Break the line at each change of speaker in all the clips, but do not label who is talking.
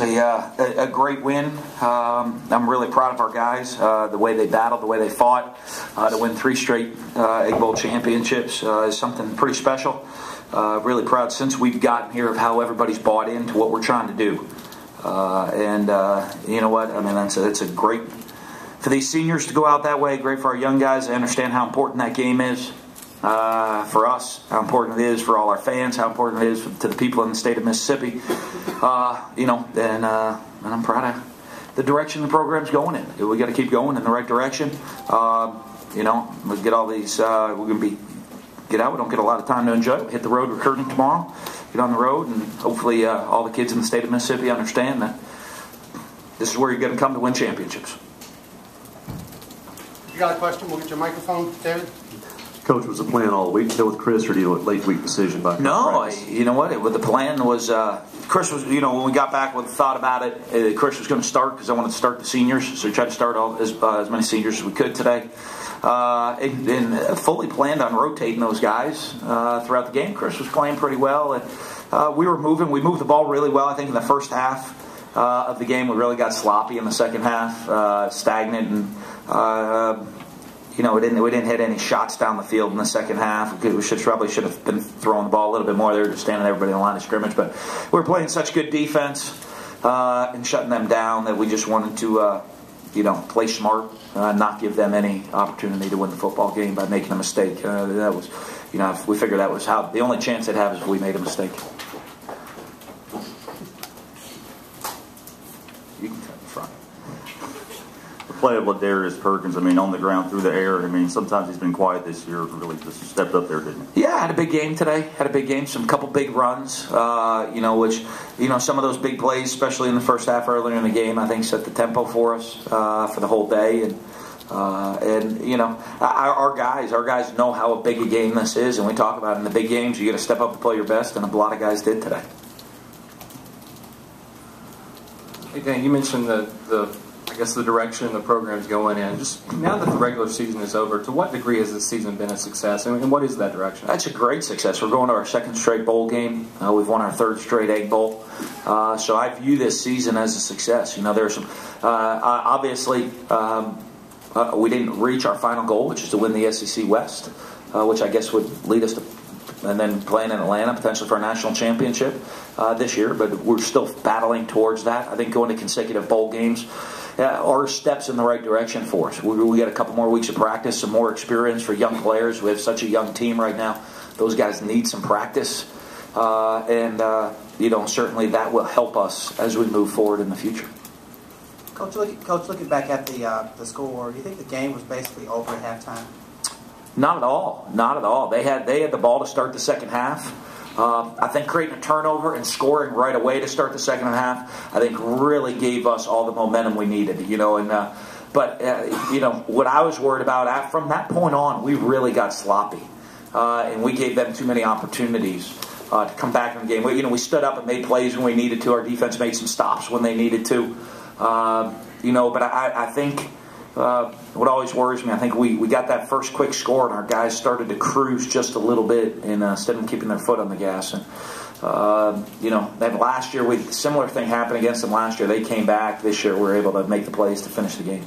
it's a great win. I'm really proud of our guys, the way they battled, the way they fought. To win 3 straight Egg Bowl championships is something pretty special. Really proud since we've gotten here of how everybody's bought into what we're trying to do. You know what? I mean, it's a great for these seniors to go out that way. Great for our young guys. I understand how important that game is for us, how important it is for all our fans, how important it is to the people in the state of Mississippi. And I'm proud of the direction the program's going in. We got to keep going in the right direction. We get all these. We're going to get out. We don't get a lot of time to enjoy it. Hit the road recruiting tomorrow. Get on the road, and hopefully all the kids in the state of Mississippi understand that this is where you're going to come to win championships.
You got a question? We'll get your microphone, David.
Coach, was the plan all week to deal with Chris, or do you know late week decision by
No, you know what? The plan was Chris was. When we got back with thought about it, Chris was going to start because I wanted to start the seniors, so we tried to start as many seniors as we could today, and fully planned on rotating those guys throughout the game. Chris was playing pretty well, and we were moving. We moved the ball really well. I think in the first half of the game, we really got sloppy. In the second half, stagnant and. We didn't hit any shots down the field in the second half. We probably should have been throwing the ball a little bit more. They were just standing everybody in the line of scrimmage. But we were playing such good defense and shutting them down that we just wanted to, play smart, not give them any opportunity to win the football game by making a mistake. That was, we figured that was how the only chance they'd have is if we made a mistake. You can cut in front.
Play of Ladarius Perkins, on the ground, through the air. Sometimes he's been quiet this year. Really just stepped up there, didn't he?
Yeah, had a big game today. Some couple big runs, which some of those big plays, especially in the first half earlier in the game, I think set the tempo for us for the whole day. Our guys know how big a game this is, and we talk about it in the big games. You got to step up and play your best, and a lot of guys did today.
Hey Dan, you mentioned the direction the program's going in. Just now that the regular season is over, to what degree has this season been a success, and what is that direction?
That's a great success. We're going to our 2nd straight bowl game. We've won our 3rd straight Egg Bowl. So I view this season as a success. There's some obviously we didn't reach our final goal, which is to win the SEC West, which I guess would lead us to and then playing in Atlanta potentially for a national championship this year. But we're still battling towards that. I think going to consecutive bowl games are steps in the right direction for us. We got a couple more weeks of practice, some more experience for young players. We have such a young team right now. Those guys need some practice, certainly that will help us as we move forward in the future.
Coach, looking back at the score, do you think the game was basically over at halftime?
Not at all. Not at all. They had the ball to start the second half. I think creating a turnover and scoring right away to start the second half, I think really gave us all the momentum we needed. What I was worried about from that point on, we really got sloppy, and we gave them too many opportunities to come back in the game. We stood up and made plays when we needed to. Our defense made some stops when they needed to. But I think. What always worries me, I think we got that first quick score and our guys started to cruise just a little bit and instead of keeping their foot on the gas. And then last year, similar thing happened against them last year. They came back. This year we were able to make the plays to finish the game.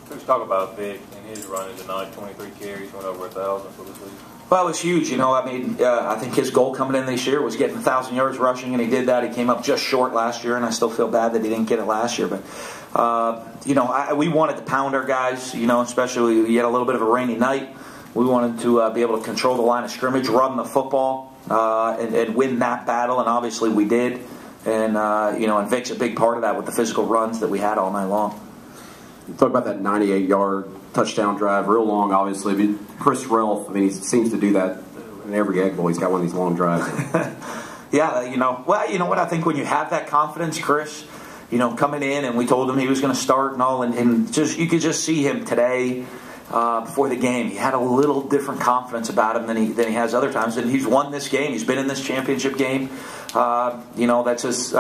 Coach, talk about Vic and his run tonight. 23 carries, went over 1,000 for the season.
Well, it was huge. I think his goal coming in this year was getting 1,000 yards rushing, and he did that. He came up just short last year, and I still feel bad that he didn't get it last year. But, we wanted to pound our guys, especially we had a little bit of a rainy night. We wanted to be able to control the line of scrimmage, run the football, and win that battle, and obviously we did. And Vic's a big part of that with the physical runs that we had all night long.
You talk about that 98-yard touchdown drive, real long, obviously. Chris Relf, he seems to do that in every Egg Bowl. He's got one of these long drives.
Yeah, you know what? I think when you have that confidence, Chris, coming in, and we told him he was going to start and all, and just you could just see him today before the game. He had a little different confidence about him than he has other times, and he's won this game. He's been in this championship game. That's his.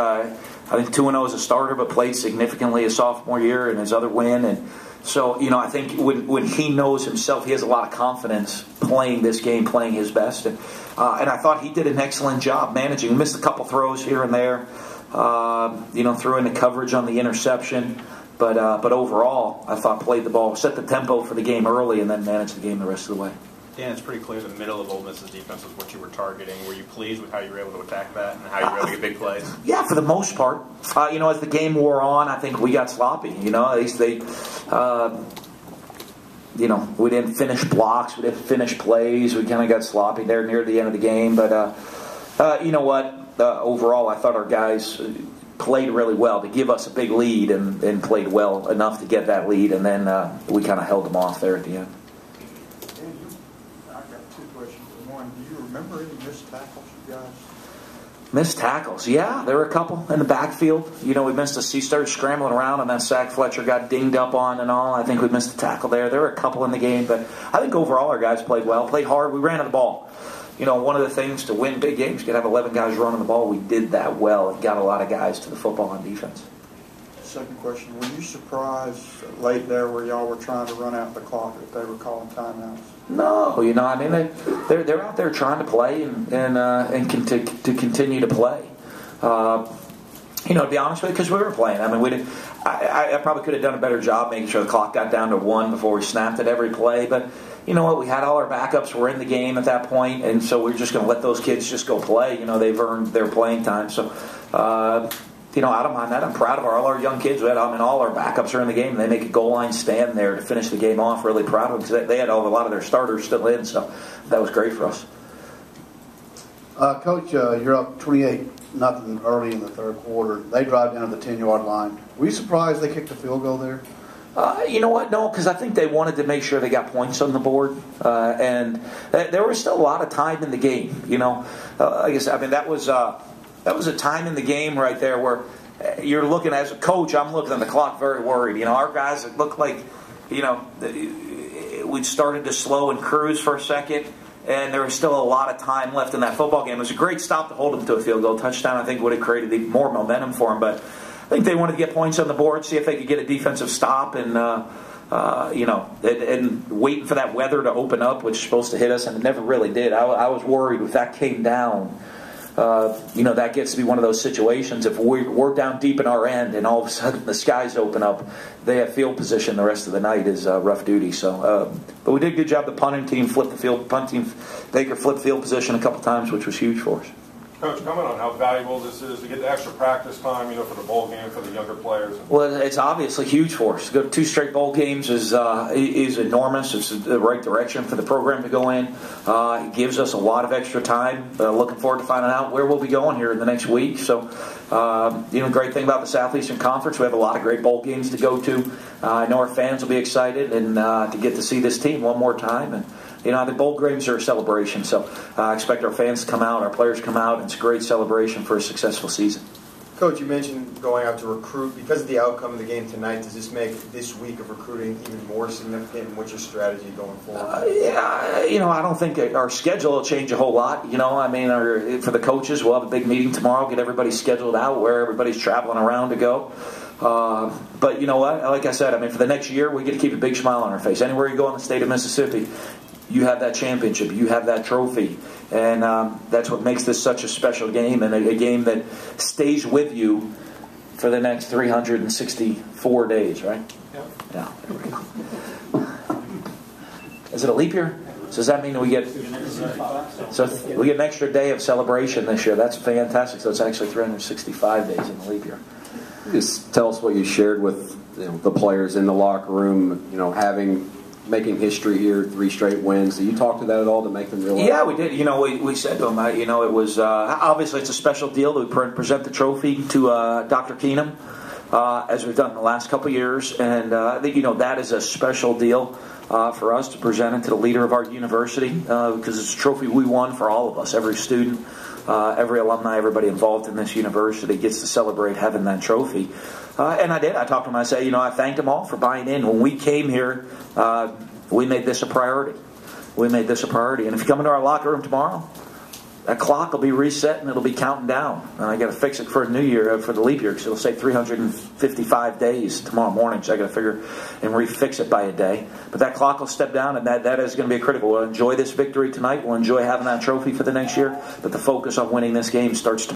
I think 2-0 as a starter, but played significantly his sophomore year and his other win. And so, I think when he knows himself, he has a lot of confidence playing this game, playing his best. And I thought he did an excellent job managing. He missed a couple throws here and there. Threw in the coverage on the interception. But overall, I thought played the ball, set the tempo for the game early, and then managed the game the rest of the way.
Dan, it's pretty clear the middle of Ole Miss's defense was what you were targeting. Were you pleased with how you were able to attack that and how you were able to get big plays?
Yeah, for the most part. As the game wore on, I think we got sloppy. At least they, we didn't finish blocks, we didn't finish plays. We kind of got sloppy there near the end of the game. But you know what? Overall, I thought our guys played really well to give us a big lead and played well enough to get that lead. And then we kind of held them off there at the end.
I've got two questions. One, do you remember any missed tackles, you guys?
Missed tackles, yeah, there were a couple in the backfield. We missed he started scrambling around on that sack Fletcher got dinged up on and all. I think we missed a tackle there. There were a couple in the game, but I think overall our guys played well, played hard. We ran to the ball. One of the things to win big games, you got to have 11 guys running the ball. We did that well and got a lot of guys to the football on defense.
Second question, were you surprised late there where y'all were trying to run out the clock that they were calling timeouts?
No, they're out there trying to play and to continue to play. To be honest with you, because we were playing. I probably could have done a better job making sure the clock got down to 1 before we snapped it every play. But you know what? We had all our backups. We're in the game at that point, and so we're just going to let those kids just go play. They've earned their playing time. So, I don't mind that. I'm proud of all our young kids. All our backups are in the game. And they make a goal line stand there to finish the game off. Really proud of them because they had a lot of their starters still in. So that was great for us.
Coach, you're up 28-0 early in the third quarter. They drive down to the 10-yard line. Were you surprised they kicked a field goal there?
You know what? No, because I think they wanted to make sure they got points on the board, and there was still a lot of time in the game. Like I said, that was a time in the game right there where you're looking as a coach. I'm looking at the clock, very worried. Our guys, it looked like we'd started to slow and cruise for a second. And there was still a lot of time left in that football game. It was a great stop to hold them to a field goal touchdown. I think would have created even more momentum for them. But I think they wanted to get points on the board, see if they could get a defensive stop, and and waiting for that weather to open up, which is supposed to hit us, and it never really did. I was worried if that came down. That gets to be one of those situations. If we're down deep in our end and all of a sudden the skies open up, they have field position the rest of the night is rough duty. So, but we did a good job. The punting team flipped the field. Punt team Baker flipped field position a couple times, which was huge for us.
Coach, comment on how valuable this is to get the extra practice time, for the bowl game for the younger players.
Well, it's obviously huge for us. To go to 2 straight bowl games is enormous. It's the right direction for the program to go in. It gives us a lot of extra time. Looking forward to finding out where we'll be going here in the next week. So, great thing about the Southeastern Conference, we have a lot of great bowl games to go to. I know our fans will be excited and to get to see this team one more time. And the bowl games are a celebration, so I expect our fans to come out, our players to come out. It's a great celebration for a successful season.
Coach, you mentioned going out to recruit. Because of the outcome of the game tonight, does this make this week of recruiting even more significant? And what's your strategy going forward?
I don't think our schedule will change a whole lot. For the coaches, we'll have a big meeting tomorrow, get everybody scheduled out where everybody's traveling around to go. But you know what? Like I said, for the next year, we get to keep a big smile on our face. Anywhere you go in the state of Mississippi, you have that championship, you have that trophy, and that's what makes this such a special game, and a game that stays with you for the next 364 days, right? Yeah. There we go. Is it a leap year? So does that mean we get an extra day of celebration this year? That's fantastic. So it's actually 365 days in the leap year.
Just tell us what you shared with the players in the locker room, making history here, 3 straight wins. Did you talk to that at all to make them realize?
Yeah, we did. We said to them, it was obviously it's a special deal that we present the trophy to Dr. Keenum, as we've done in the last couple of years, and I think that is a special deal for us to present it to the leader of our university because it's a trophy we won for all of us, every student. Every alumni, everybody involved in this university gets to celebrate having that trophy. And I did. I talked to them. I said, I thanked them all for buying in. When we came here, we made this a priority. And if you come into our locker room tomorrow, that clock will be reset and it'll be counting down. And I got to fix it for a new year, for the leap year, because it'll say 355 days tomorrow morning. So I got to figure and refix it by a day. But that clock will step down, and that is going to be critical. We'll enjoy this victory tonight. We'll enjoy having that trophy for the next year. But the focus on winning this game starts tomorrow.